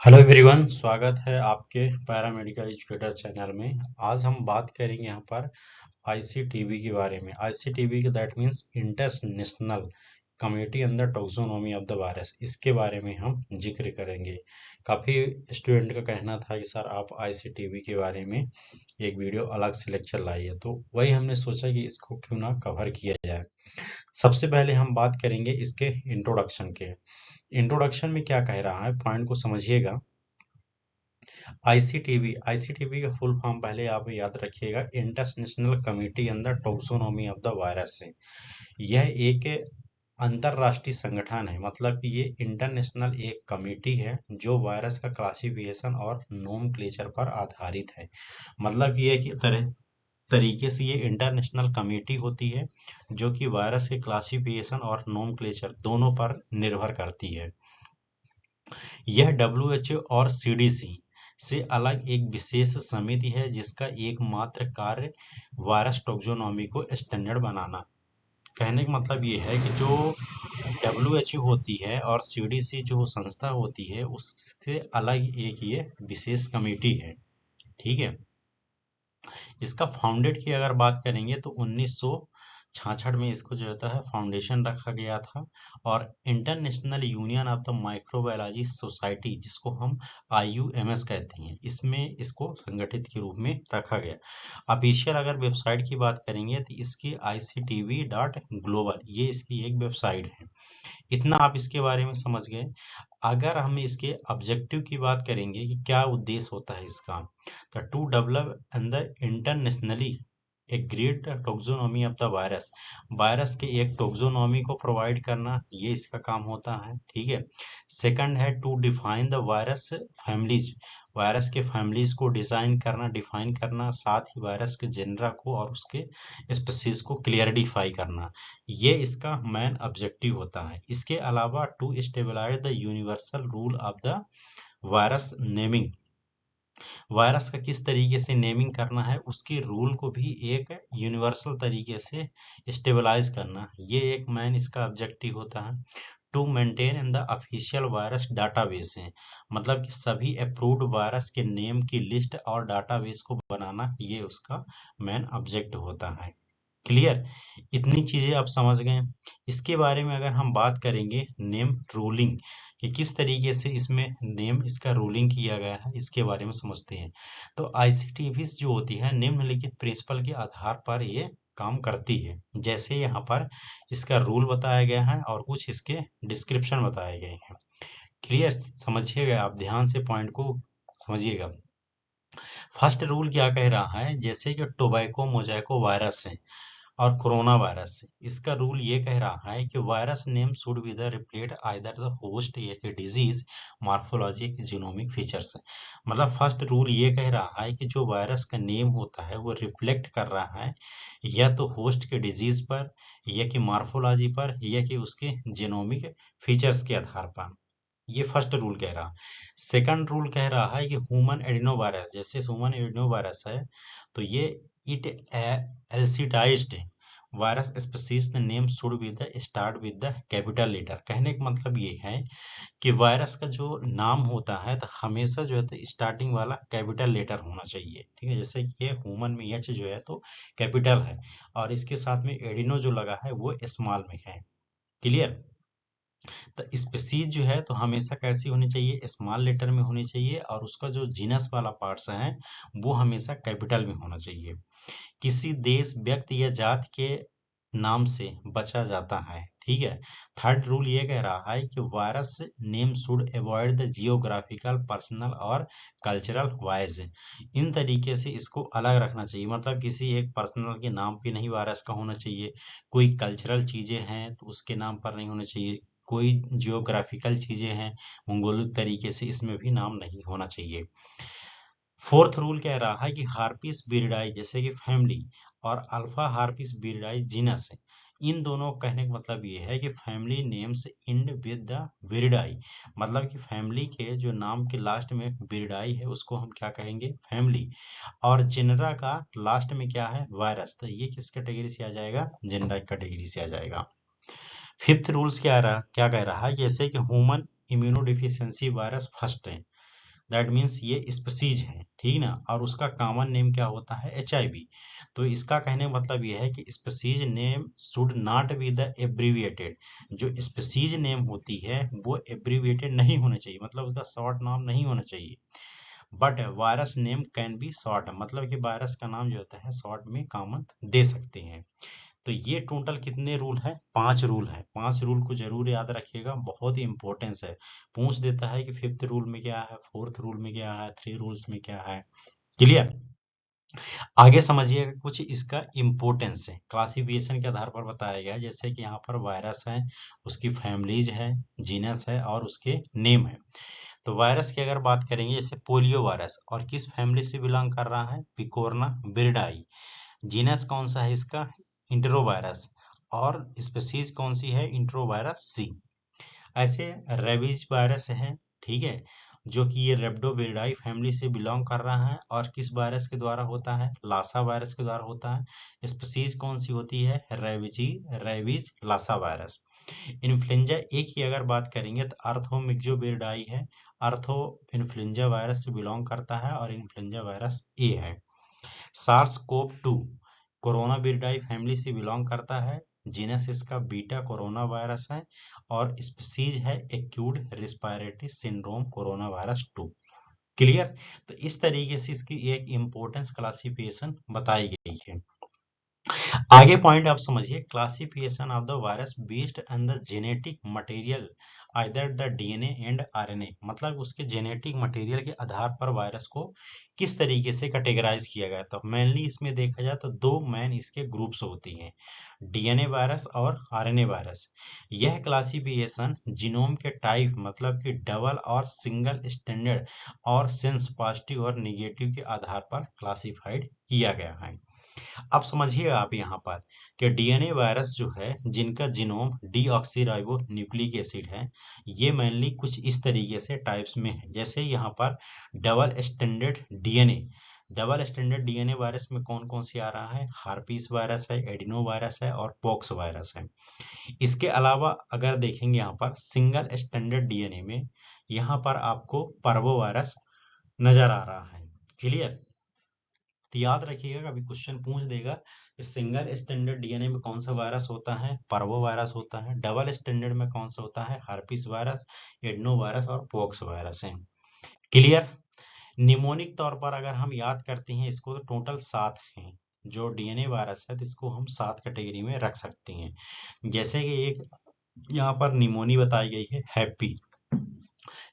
Hello everyone, स्वागत है आपके पैरामेडिकल एजुकेटर चैनल में। आज हम बात करेंगे यहाँ पर आईसीटीबी के बारे में। आईसीटीबी का that means international community under taxonomy of the virus, इसके बारे में हम जिक्र करेंगे। काफ़ी स्टूडेंट का कहना था कि सर आप आईसीटीबी के बारे में एक वीडियो अलग से लेक्चर लाइए, तो वही हमने सोचा कि इसको क्यों ना कवर किया जाए। सबसे पहले हम बात करेंगे इसके इंट्रोडक्शन के। इंट्रोडक्शन में क्या कह रहा है, पॉइंट को समझिएगा। आईसीटीबी का फुल फॉर्म पहले आप याद रखिएगा, international committee under taxonomy of the virus है। यह एक अंतरराष्ट्रीय संगठन है, मतलब कि ये इंटरनेशनल एक कमिटी है जो वायरस का क्लासिफिकेशन और नोमेनक्लेचर पर आधारित है। मतलब कि ये कि तरह तरीके से ये इंटरनेशनल कमेटी होती है जो कि वायरस के क्लासिफिकेशन और नोमेनक्लेचर दोनों पर निर्भर करती है। यह डब्ल्यूएचओ और सीडीसी से अलग एक विशेष समिति है जिसका एकमात्र कार्य वायरस टैक्सोनॉमी को स्टैंडर्ड बनाना। कहने का मतलब ये है कि जो डब्ल्यूएचओ होती है और सीडीसी जो संस्था होती है उससे अलग एक ये विशेष कमेटी है। ठीक है। इसका फाउंडेड की अगर बात करेंगे तो 1966 में इसको जो होता है फाउंडेशन रखा गया था। और international union of the microbiology society, जिसको हम आईयूएमएस कहते हैं, इसमें इसको संगठित के रूप में रखा गया। ऑफिशियल अगर वेबसाइट की बात करेंगे तो इसकी ICTV.global ये इसकी एक वेबसाइट है। इतना आप इसके बारे में समझ गए। अगर हम इसके ऑब्जेक्टिव की बात करेंगे कि क्या उद्देश्य होता है इसका, तो to develop and the internationally a great taxonomy of the virus, virus के एक टोक्सोनॉमी को प्रोवाइड करना, ये इसका काम होता है। ठीक है। सेकंड है to define the virus families, virus के फैमिलीज को डिजाइन करना, डिफाइन करना, साथ ही वायरस के जेनरा को और उसके स्पीसीज को क्लियरिफाई करना, ये इसका मेन ऑब्जेक्टिव होता है। इसके अलावा to stabilise the universal rule of the virus naming, virus का किस तरीके से नेमिंग करना है उसके रूल को भी एक यूनिवर्सल तरीके से स्टेबलाइज करना, ये एक मेन इसका ऑब्जेक्टिव होता है। To maintain in the official virus database है, मतलब कि सभी अप्रूव्ड वायरस के नेम की लिस्ट और डाटाबेस को बनाना, ये उसका मेन ऑब्जेक्टिव होता है। क्लियर। इतनी चीजें आप समझ गए। इसके बारे में अगर हम बात करेंगे नेम रूलिंग, कि किस तरीके से इसमें नेम इसका रूलिंग किया गया है, इसके बारे में समझते हैं। तो आईसीटीवी जो होती है निम्नलिखित प्रिंसिपल के आधार पर ये काम करती है। जैसे यहाँ पर इसका रूल बताया गया है और कुछ इसके डिस्क्रिप्शन बताए गए हैं। क्लियर, समझिएगा, आप ध्यान से पॉइंट को समझिएगा। फर्स्ट रूल क्या कह रहा है, जैसे कि टोबैको मोजैको वायरस है और कोरोना वायरस, इसका रूल ये कह रहा है कि virus name should be the repellent either the host या कि डिजीज मॉर्फोलॉजी जीनोमिक फीचर्स। मतलब फर्स्ट रूल ये कह रहा है कि जो वायरस का नेम होता है वो रिफ्लेक्ट कर रहा है या तो होस्ट के डिजीज पर, या कि मॉर्फोलॉजी पर, या कि उसके जीनोमिक फीचर्स के आधार पर। ये फर्स्ट रूल कह रहा। सेकंड रूल कह रहा है कि ह्यूमन एडिनो वायरस, जैसे ह्यूमन एडिनो वायरस है तो ये इट एल्सिडाइज्ड virus species name should be the start with the capital letter. कहने का मतलब ये है कि वायरस का जो नाम होता है तो हमेशा जो है तो स्टार्टिंग वाला कैपिटल लेटर होना चाहिए। ठीक है। जैसे कि ये ह्यूमन में एच जो है तो कैपिटल है और इसके साथ में एडिनो जो लगा है वो स्मॉल में है। क्लियर। तो स्पीसीज जो है तो हमेशा कैसी होनी चाहिए, स्मॉल लेटर में होनी चाहिए और उसका जो जीनस वाला पार्ट्स है वो हमेशा कैपिटल में होना चाहिए। किसी देश, व्यक्ति या जाति के नाम से बचा जाता है। ठीक है। थर्ड रूल ये कह रहा है कि virus name should avoid the geographical, personal और कल्चरल वाइज। इन तरीके से इसको अलग रखना चाहिए, मतलब किसी एक पर्सनल के नाम पे नहीं वायरस का होना चाहिए, कोई कल्चरल चीजें हैं तो उसके नाम पर नहीं होना चाहिए, कोई जियोग्राफिकल चीजें हैं भौगोलिक तरीके से, इसमें भी नाम नहीं होना चाहिए। फोर्थ रूल कह रहा है कि हार्पिस बिरिडाई जैसे कि फैमिली और अल्फा हार्पिस बिरिडाई जीनस है, इन दोनों कहने का मतलब ये है कि family names end with the viridae, मतलब कि फैमिली के जो नाम के लास्ट में बिरिडाई है उसको हम क्या कहेंगे, फैमिली। और जेनरा का लास्ट में क्या है, वायरस, तो ये किस कैटेगरी से आ जाएगा, जेनरा कैटेगरी से आ जाएगा। फिफ्थ रूल्स क्या कह रहा है, जैसे कि ह्यूमन इम्यूनोडिफिशियंसी वायरस फर्स्ट है, दैट मीन्स ये स्पीसीज है, ठीक ना। और उसका कॉमन नेम क्या होता है, HIV। तो इसका कहने का मतलब ये है कि species name should not be the abbreviated. जो स्पीसीज नेम होती है वो एब्रीविएटेड नहीं होना चाहिए, मतलब उसका शॉर्ट नाम नहीं होना चाहिए। But virus name can be short, मतलब कि वायरस का नाम जो होता है शॉर्ट में कॉमन दे सकते हैं। तो ये टोटल कितने रूल है, 5 रूल है। 5 रूल को जरूर याद रखिएगा, बहुत ही इंपॉर्टेंस है। पूछ देता है कि 5th रूल में क्या है, 4th रूल में क्या है, 3 रूल्स में क्या है। क्लियर। आगे समझिएगा कुछ इसका इम्पोर्टेंस है, क्लासिफिकेशन के आधार पर बताया गया है। जैसे कि यहाँ पर वायरस है, उसकी फैमिलीज है, जीनस है और उसके नेम है। तो वायरस की अगर बात करेंगे, जैसे पोलियो वायरस, और किस फैमिली से बिलोंग कर रहा है, पिकोरना विरिडाई। जीनस कौन सा है इसका, इंटरोवायरस। और स्पीसीज कौन सी है, इंट्रोवायरस सी। ऐसे रेबीज वायरस है, ठीक है, जो कि ये रेप्डोविरिडाई फैमिली से बिलोंग कर रहा है। और किस वायरस के द्वारा होता है, लासा वायरस के द्वारा होता है। स्पीसीज कौन सी होती है, rabies Lassa virus. Influenza A की अगर बात करेंगे तो अर्थोमिक्जोविरिडाई है, अर्थो इन्फ्लुएंजा वायरस से बिलोंग करता है और इन्फ्लुएंजा वायरस ए है। सार्स कोव 2 कोरोना विरिडाई फैमिली से बिलोंग करता है, जीनस इसका बीटा कोरोना वायरस है और स्पीसीज है acute respiratory syndrome corona virus 2। Clear. तो इस तरीके से इसकी एक इम्पोर्टेंस क्लासिफिकेशन बताई गई है। आगे पॉइंट आप समझिए, classification of the virus based on the genetic material either the DNA and RNA, मतलब उसके जेनेटिक मटेरियल के आधार पर वायरस को किस तरीके से कैटेगराइज किया गया। तो मेनली इसमें देखा जाए तो 2 मेन इसके ग्रुप्स होती हैं, डीएनए वायरस और आरएनए वायरस। यह क्लासिफिकेशन जीनोम के टाइप, मतलब कि डबल और सिंगल स्टैंडर्ड और सेंस पॉजिटिव और निगेटिव के आधार पर क्लासिफाइड किया गया है। अब समझिए आप यहाँ पर कि डीएनए वायरस जो है, जिनका जीनोम डीऑक्सीराइबो न्यूक्लिक एसिड है, ये मेनली कुछ इस तरीके से टाइप्स में है। जैसे यहाँ पर double standard DNA, double standard DNA virus में कौन कौन सी आ रहा है, हार्पिस वायरस है, एडिनो वायरस है और पॉक्स वायरस है। इसके अलावा अगर देखेंगे यहाँ पर सिंगल स्टैंडर्ड डीएनए में, यहाँ पर आपको पर्वो वायरस नजर आ रहा है। क्लियर। तो याद रखिएगा, कभी क्वेश्चन पूछ देगा सिंगल स्टैंडर्ड डीएनए में कौन सा वायरस होता है, पर्वो वायरस होता है। डबल स्टैंडर्ड में कौन सा होता है, हार्पिस वायरस, एडनो वायरस और पोक्स वायरस है। क्लियर। निमोनिक तौर पर अगर हम याद करते हैं इसको, तो टोटल 7 हैं जो डीएनए वायरस है, तो इसको हम 7 कैटेगरी में रख सकते हैं। जैसे कि एक यहाँ पर निमोनी बताई गई है, हैप्पी,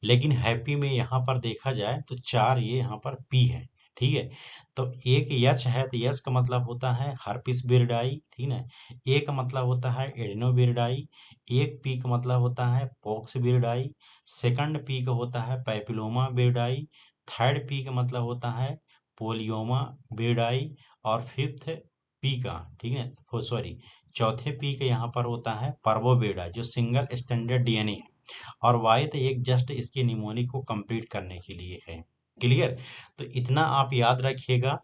लेकिन हैप्पी में यहाँ पर देखा जाए तो 4 ये यहाँ पर पी है, ठीक है। तो एक यच है, तो यच का मतलब होता है हर्पिस विरिडाई, ठीक है। एक मतलब होता है एडिनो विरिडाई, एक पी का मतलब होता है पॉक्स विरिडाई, सेकंड पी का होता है पैपिलोमा विरिडाई, थर्ड पी का मतलब होता है पोलियोमा विरिडाई और फिफ्थ पी का, ठीक है, सॉरी, चौथे पी का यहाँ पर होता है पर्वोविरिडाई, जो सिंगल स्टैंडर्ड डीएनए है। और वाई तो एक जस्ट इसके निमोनिक को कंप्लीट करने के लिए है। क्लियर। तो इतना आप याद रखिएगा,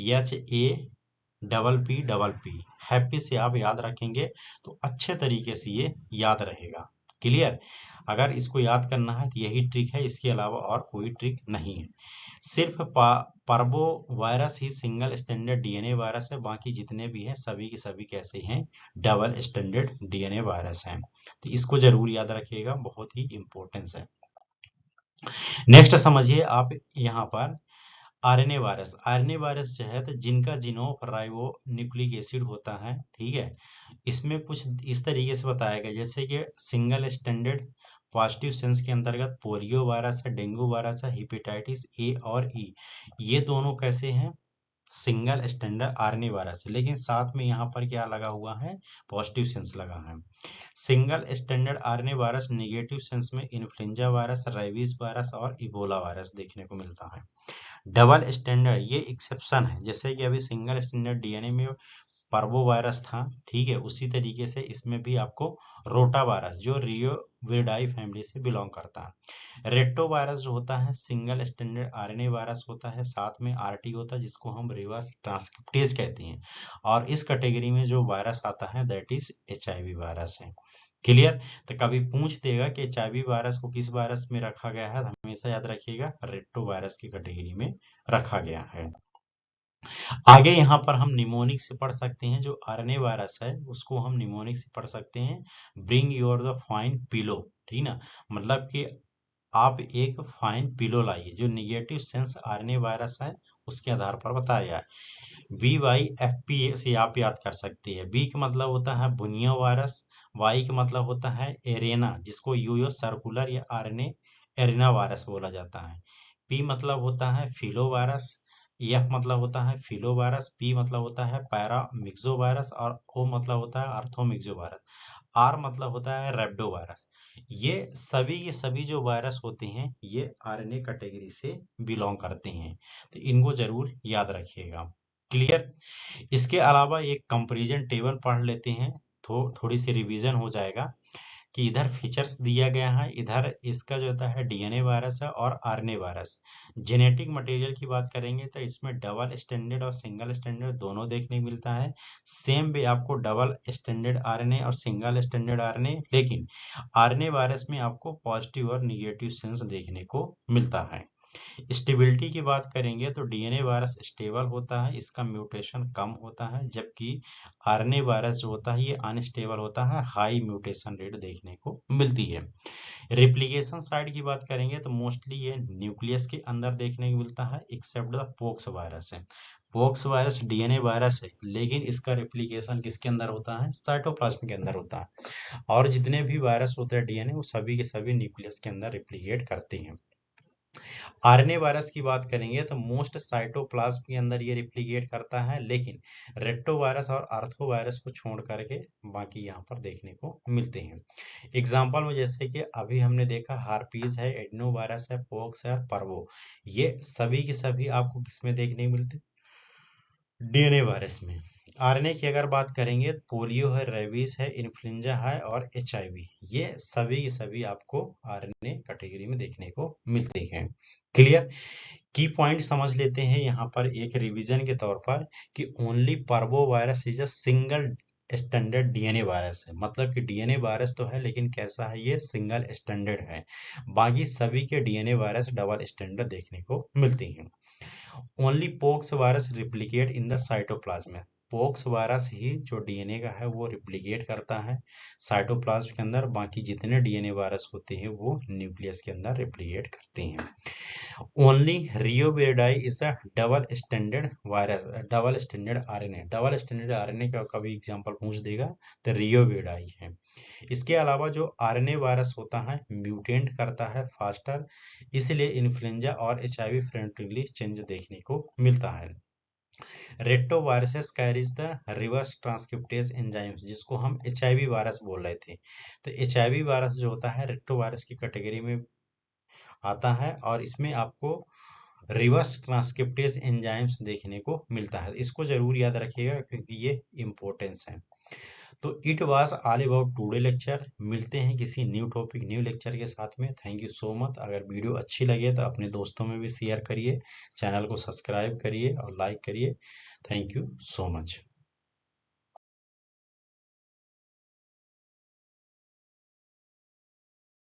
H A double P happy से आप याद रखेंगे तो अच्छे तरीके से ये याद रहेगा। क्लियर। अगर इसको याद करना है तो यही ट्रिक है, इसके अलावा और कोई ट्रिक नहीं है। सिर्फ पर्बो वायरस ही सिंगल स्टैंडर्ड डीएनए वायरस है, बाकी जितने भी हैं सभी के सभी कैसे हैं, डबल स्टैंडर्ड डीएनए वायरस हैं। तो इसको जरूर याद रखिएगा, बहुत ही इंपॉर्टेंस है। नेक्स्ट समझिए आप यहाँ पर आरएनए वायरस। आरएनए वायरस जो है, तो जिनका जीनोम राइबो न्यूक्लिक एसिड होता है, ठीक है। इसमें कुछ इस तरीके से बताया गया, जैसे कि सिंगल स्टैंडर्ड पॉजिटिव सेंस के अंतर्गत पोलियो वायरस है, डेंगू वायरस है, हेपेटाइटिस ए और ई, ये दोनों कैसे हैं, सिंगल स्टैंडर्ड आरएनए वायरस है। लेकिन साथ में यहाँ पर क्या लगा हुआ है, पॉजिटिव सेंस लगा है। Single standard RNA virus negative sense में इन्फ्लुएंजा वायरस, रेबीज वायरस और इबोला वायरस देखने को मिलता है। डबल स्टैंडर्ड ये एक्सेप्शन है, जैसे कि अभी सिंगल स्टैंडर्ड डीएनए में पर्वो वायरस था, ठीक है, उसी तरीके से इसमें भी आपको रोटा वायरस, जो रियो विरिडाई फैमिली से बिलोंग करता है। रेट्रो वायरस जो होता है सिंगल स्टैंडर्ड आरएनए वायरस होता है, साथ में आरटी होता है, जिसको हम रिवर्स ट्रांसक्रिप्टेज कहते हैं। और इस कैटेगरी में जो वायरस आता है दैट इज एचआईवी वायरस है। क्लियर। तो कभी पूछ देगा कि एचआईवी वायरस को किस वायरस में रखा गया है, तो हमेशा याद रखिएगा रेट्रो वायरस की कैटेगरी में रखा गया है। आगे यहाँ पर हम निमोनिक से पढ़ सकते हैं, जो आरएनए वायरस है उसको हम निमोनिक से पढ़ सकते हैं, bring your the fine pillow, ठीक ना। मतलब कि आप एक फाइन पिलो लाइए, जो निगेटिव सेंस आरएनए वायरस है उसके आधार पर बताया गया है। VYFP से आप याद कर सकते हैं। बी का मतलब होता है बुनिया वायरस, वाई का मतलब होता है एरेना, जिसको यूयो सर्कुलर या आरएनए एरेना वायरस बोला जाता है। पी मतलब होता है फिलो वायरस, एफ मतलब होता है फिलो वायरस, पी मतलब होता है पैरामिक्सो वायरस और ओ मतलब होता है अर्थोमिक्सो वायरस, आर मतलब होता है रेब्डो वायरस। ये सभी के सभी जो वायरस होते हैं ये आरएनए कैटेगरी से बिलोंग करते हैं, तो इनको जरूर याद रखिएगा। क्लियर। इसके अलावा एक कंपैरिजन टेबल पढ़ लेते हैं, थोड़ी सी रिवीजन हो जाएगा कि इधर फीचर्स दिया गया है, इधर इसका जो होता है डीएनए वायरस है और आरएनए वायरस। जेनेटिक मटेरियल की बात करेंगे तो इसमें डबल स्टैंडर्ड और सिंगल स्टैंडर्ड दोनों देखने को मिलता है। सेम वे आपको डबल स्टैंडर्ड आरएनए और सिंगल स्टैंडर्ड आरएनए, लेकिन आरएनए वायरस में आपको पॉजिटिव और निगेटिव सेंस देखने को मिलता है। स्टेबिलिटी की बात करेंगे तो डीएनए वायरस स्टेबल होता है, इसका म्यूटेशन कम होता है, जबकि आरएनए वायरस जो होता है ये अनस्टेबल होता है, हाई म्यूटेशन रेट देखने को मिलती है। रेप्लिकेशन साइड की बात करेंगे तो मोस्टली ये न्यूक्लियस के अंदर देखने को मिलता है, एक्सेप्ट द पोक्स वायरस है। पोक्स वायरस डीएनए वायरस है, लेकिन इसका रेप्लिकेशन किसके अंदर होता है, साइटोप्लाज्म के अंदर होता है। और जितने भी वायरस होते हैं डीएनए वो सभी के सभी न्यूक्लियस के अंदर रेप्लिकेट करते हैं। आरएनए वायरस की बात करेंगे तो मोस्ट साइटोप्लाज्म के अंदर ये रिप्लिकेट करता है, लेकिन रेट्रो वायरस और आर्थो वायरस को छोड़ करके बाकी यहाँ पर देखने को मिलते हैं। एग्जाम्पल में जैसे कि अभी हमने देखा हार्पीज है, एडनो वायरस है, पोक्स है और पर्वो, ये सभी के सभी आपको किसमें देखने को मिलते, डीएनए वायरस में। आरएनए की अगर बात करेंगे तो पोलियो है, रेबीज है, इन्फ्लुएंजा है और एचआईवी, ये सभी के सभी आपको आरएनए कैटेगरी में देखने को मिलते हैं। क्लियर। की पॉइंट समझ लेते हैं यहाँ पर एक रिवीजन के तौर पर कि ओनली पर्वो virus is a single standard DNA virus है, मतलब कि डीएनए वायरस तो है लेकिन कैसा है, ये सिंगल स्टैंडर्ड है। बाकी सभी के डीएनए वायरस डबल स्टैंडर्ड देखने को मिलते हैं। Only pox virus replicate in the cytoplasm, pox virus ही जो डीएनए का है वो रिप्लिकेट करता है साइटोप्लाज्म के अंदर, बाकी जितने डीएनए वायरस होते हैं वो न्यूक्लियस के अंदर रिप्लिकेट करते हैं। Only reoviridae is a double standard virus, double standard RNA, double standard RNA का कभी एग्जांपल पूछ देगा तो रियोविरिडाई है। इसके अलावा जो आरएनए वायरस होता है म्यूटेंट करता है फास्टर, इसलिए इन्फ्लुएंजा और एचआईवी फ्रेंडली चेंज देखने को मिलता है। Retroviruses carries the reverse transcriptase enzymes, जिसको हम एचआईवी वायरस बोल रहे थे, तो एचआईवी वायरस जो होता है रेट्रोवायरस की कैटेगरी में आता है और इसमें आपको रिवर्स ट्रांसक्रिप्टेज एंजाइम्स देखने को मिलता है। इसको जरूर याद रखिएगा क्योंकि ये इम्पोर्टेंस है। तो it was all about today lecture. मिलते हैं किसी न्यू टॉपिक न्यू लेक्चर के साथ में। Thank you so much. अगर वीडियो अच्छी लगे तो अपने दोस्तों में भी शेयर करिए, चैनल को सब्सक्राइब करिए और लाइक करिए। Thank you so much.